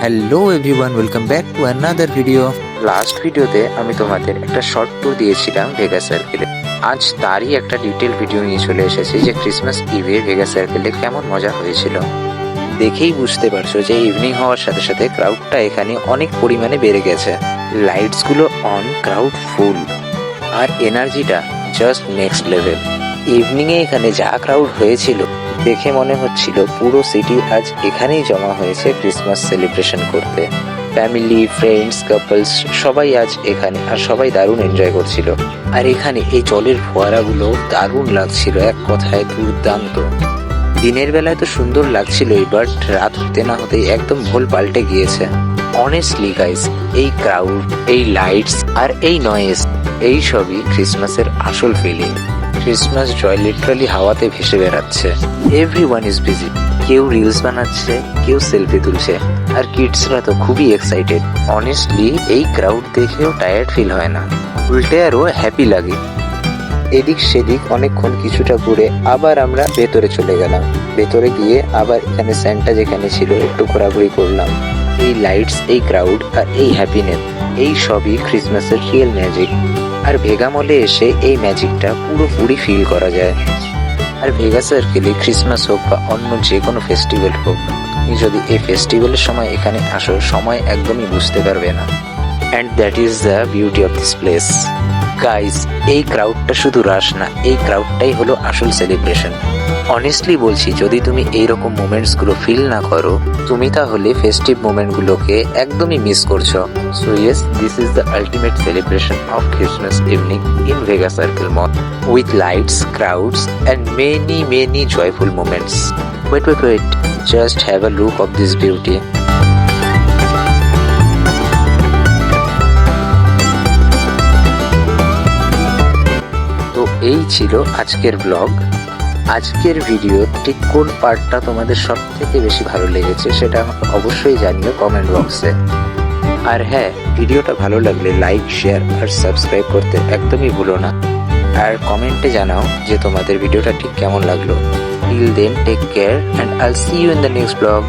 Hello everyone, welcome back to another video. Last ভিডিওতে আমি তোমাদের একটা শর্ট ট্যুর দিয়েছিলাম ভেগাস সার্কেলে। আজ তারই একটা ডিটেল ভিডিও নিয়ে চলে এসেছি যে ক্রিসমাস ইভে ভেগাস সার্কেলে কেমন মজা হয়েছিল। দেখেই বুঝতে পারছো যে ইভিনিং হওয়ার সাথে সাথে ক্রাউডটা এখানে অনেক পরিমাণে বেড়ে গেছে। লাইটসগুলো অন, ক্রাউড ফুল, আর এনার্জিটা জাস্ট নেক্সট লেভেল। ইভিনিংয়ে এখানে যা ক্রাউড হয়েছিল দেখে মনে হচ্ছিল পুরো সিটি আজ এখানেই জমা হয়েছে ক্রিসমাস সেলিব্রেশন করতে। ফ্যামিলি, ফ্রেন্ডস, কাপলস সবাই আজ এখানে, আর সবাই দারুণ এনজয় করছিল। আর এখানে এই জলের ফোয়ারাগুলো দারুণ লাগছিল, এক কথায় দুর্দান্ত। দিনের বেলায় তো সুন্দর লাগছিলই, বাট রাত হতে না হতেই একদম ভোল পাল্টে গিয়েছে। অনেস্টলি গাইস, এই ক্রাউড, এই লাইটস আর এই নয়েজ, এই সবই ক্রিসমাসের আসল ফিলিং। ক্রিসমাস জয় লিটারালি হাওয়াতে ভেসে বেড়াচ্ছে। এভরিওয়ান ইজ বিজি, কেউ রিলস বানাচ্ছে, কেউ সেলফি তুলছে, আর কিডসরা তো খুবই এক্সাইটেড। অনেস্টলি এই ক্রাউড দেখেও টায়ার্ড ফিল হয় না, উল্টে আরও হ্যাপি লাগে। এদিক সেদিক অনেকক্ষণ কিছুটা ঘুরে আবার আমরা ভেতরে চলে গেলাম। ভেতরে গিয়ে আবার এখানে স্যান্টা যেখানে ছিল একটু ঘোরাঘুরি করলাম। এই লাইটস, এই ক্রাউড আর এই হ্যাপিনেস, এই সবই ক্রিসমাসের রিয়েল ম্যাজিক। আর ভেগা মলে এসে এই ম্যাজিকটা পুরোপুরি ফিল করা যায়। আর ভেগা সার্কেলে ক্রিসমাস হোক বা অন্য যে কোনো ফেস্টিভ্যাল হোক, তুমি যদি এই ফেস্টিভ্যালের সময় এখানে আসো, সময় একদমই বুঝতে পারবে না। And that is the beauty of this place. Guys, এই ক্রাউডটা শুধু রাশ না, এই ক্রাউডটাই হলো আসল সেলিব্রেশন। অনেস্টলি বলছি, যদি তুমি এইরকম মোমেন্টসগুলো ফিল না করো, তুমি তাহলে ফেস্টিভ মোমেন্টগুলোকে একদমই মিস করছো। So yes, this is the ultimate celebration of Christmas evening in Vega Circle Mall, with lights, crowds and many joyful moments. Wait, just have a look of this beauty. এই ছিল আজকের blog. আজকের video ঠিক কোন পার্টটা তোমাদের সব থেকে বেশি ভালো লেগেছে সেটা আমাকে অবশ্যই জানিও কমেন্ট বক্সে। আর হ্যাঁ, ভিডিওটা ভালো লাগলে লাইক, শেয়ার আর সাবস্ক্রাইব করতে একদমই ভুলো না। আর কমেন্টে জানাও যে তোমাদের ভিডিওটা ঠিক কেমন লাগলো। Till then, take care and I'll see you in the next blog.